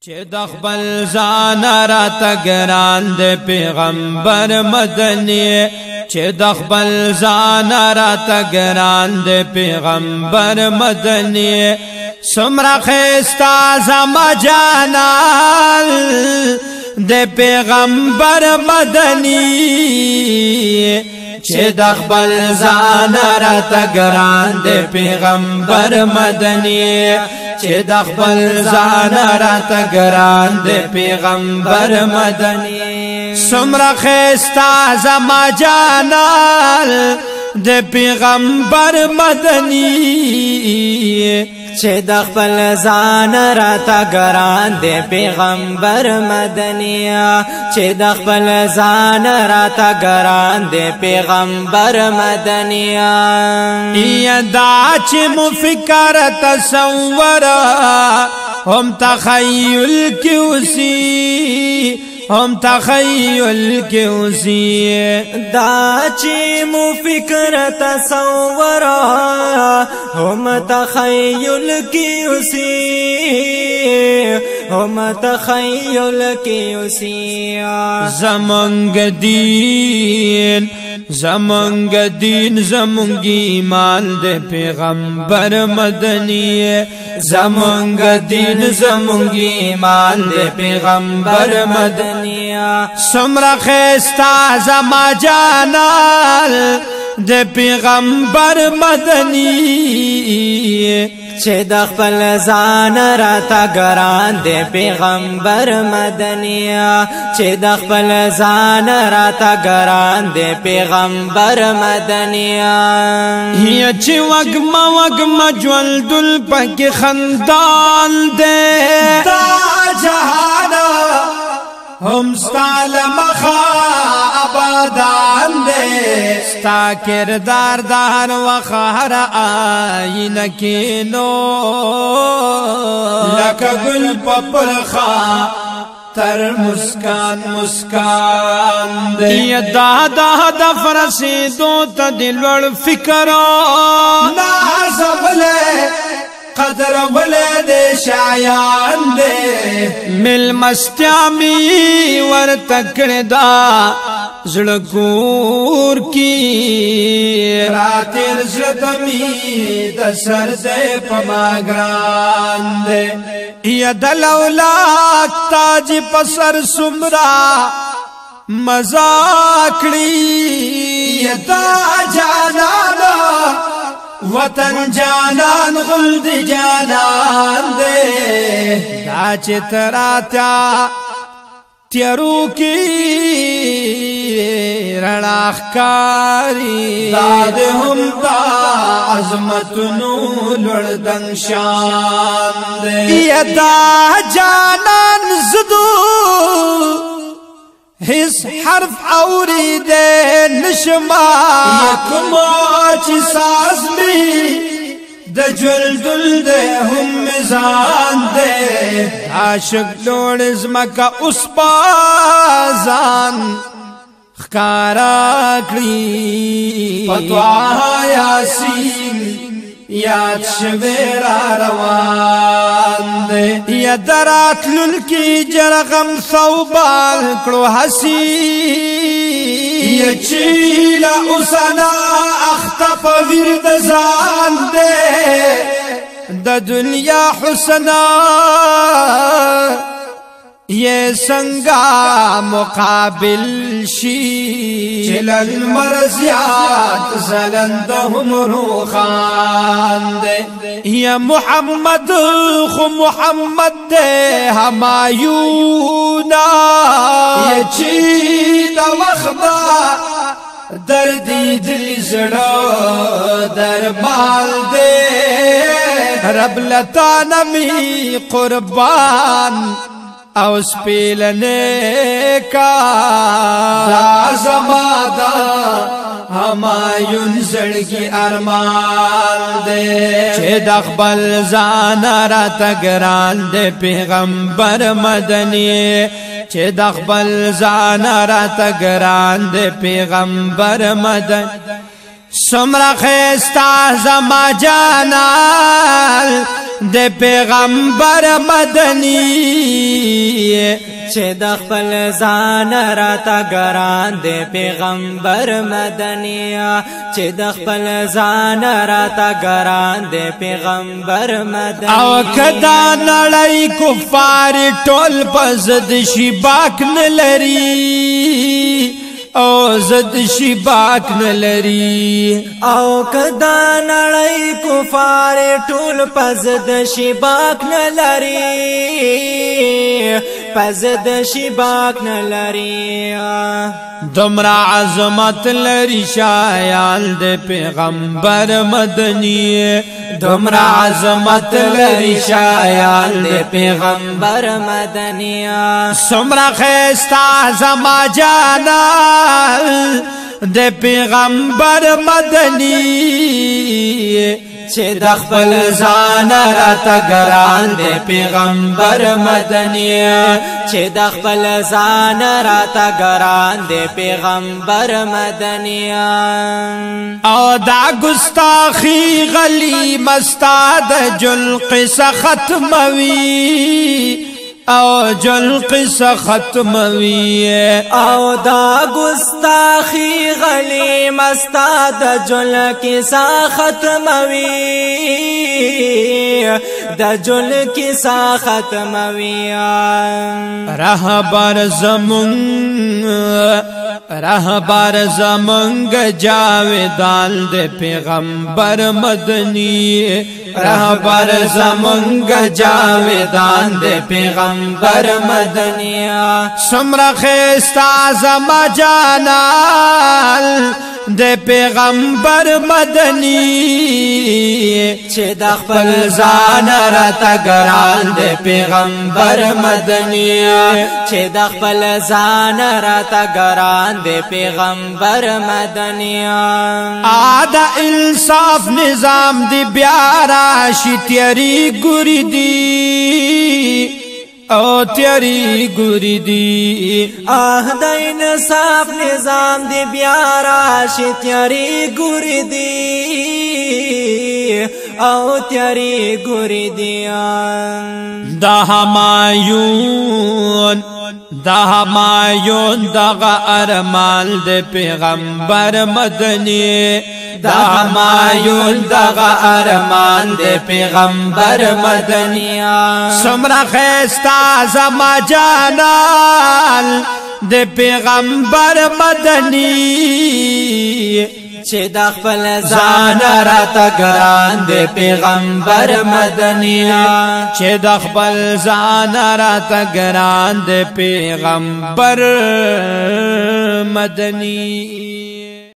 چې د خپل ځان راته ګران دی پیغمبر مدني چې د خپل ځان راته ګران دی پیغمبر مدني څومره ښایسته زما جانان دی پیغمبر مدني چې د خپل ځان راته ګران دی پیغمبر مدني چې د خپل ځان راته ګران دی پیغمبر مدني څومره ښایسته زما جانان دی پیغمبر مدني چې د خپل ځان راته ګران دی پیغمبر مدني چې د خپل ځان راته ګران دی پیغمبر مدني دا چې مو فکر تصور هم تخیل کې اوسي هم تخیل کې اوسي دا چې مو فکر تصور هم تخیل کې اوسي هم تخیل کې اوسي زمونږ دین زمونږ ایمان د پیغمبر مدني زمونږ دین زمونږ ایمان د پیغمبر مدني څومره ښایسته زما جانان د پیغمبر مدني چې د خپل ځان راته ګران دی پیغمبر مدني چې د خپل ځان راته ګران دی پیغمبر مدني هي چې وګما ژوندل پکې خندان دی دا جهان هم ستال مخا آبادان دے ستا کردار دار وخار آئین کینو لکا گل پپلخا تر مسکان دے دا فرسی دو تا دلوڑ فکرو نازم لے قدر ولد شایان دے مل مستیامی ور تکڑدا زڑکور کی راتر زدمی دسر دے پماگران دے یا دلولاک تاج پسر سمرا مزاکڑی یا دا جانانا وطن جانان غلد جانان دے دا چتراتیا تیرو کی رناخکاری داد ہم دا عظمت نو لڑدن شان دے یا دا جانان زدو حس حرف اوری دے نشما یکما چی ساز می د جلدل دے ہم مزان دے عاشق لوڑ زمکا اس بازان خکارا کری فتوہ یاسین یاد شویرا روان دے یا درات للکی جرغم ثوبان کرو حسی یا چیلا اسنا اختف ورد زان دے دا دنیا حسنا یہ سنگا مقابل شی چلن مرزیات زلندهم روخان دے یا محمد خو محمد دے ہمایونا یا چیلا وخبا دردی دل زڑو دربال دے رب لطانمی قربان او سپیلنے کا زمادا ہمایون زڑگی ارمان دے چھے دخبل زان راتا گران دے پیغمبر مدنی چھے دخبل زان راتا گران دے پیغمبر مدنی سمرا خیستا زما جانال دے پیغمبر مدنی چې د خپل ځان راته ګران دی پیغمبر مدني چې د خپل ځان راته ګران دی پیغمبر مدني او کدا نړۍ کفار ټول پزد شي باک نه لري او زد شي باک نه لري او کدا نړۍ کفار ټول پزد شي باک نه لري پزد شي باک نه لري دمرا عظمت لري شایال د پیغمبر مدني دمرا عظمت لري شایال د پیغمبر مدني سمرا خستا زما جانا د پیغمبر مدني چې د خپل ځان راته ګران دی پیغمبر مدني چې د خپل ځان راته ګران دی پیغمبر مدني او دا ګستاخی غلی مستاد جل قصه ختموي او جل قصه ختموي او دا گستاخی غلی مستاد جل قصه ختموي دا جل قصه ختموي رهبر زمونږ جاویدال د پیغمبر مدني رهبر زمونږ جاویدان د پیغمبر مدني سمرا خستا زما جانال د پیغمبر مدني چې د خپل ځان راته ګران د پیغمبر مدني چې د خپل ځان راته ګران د پیغمبر مدني دا انصاف نظام دی بیا راشي تیری ګوري دی او تیری ګوري دی د انصاف نظام دی بیا راشي تیری ګوري دی او تیری ګوري دی دا همایون دغه ارمال د پیغمبر مدني دا همایون دغه ارمان د پیغمبر مدني سمرا خستا زما جانال د پیغمبر مدني چې د خپل ځان راته ګران د پیغمبر مدني چې د خپل ځان راته ګران د پیغمبر مدني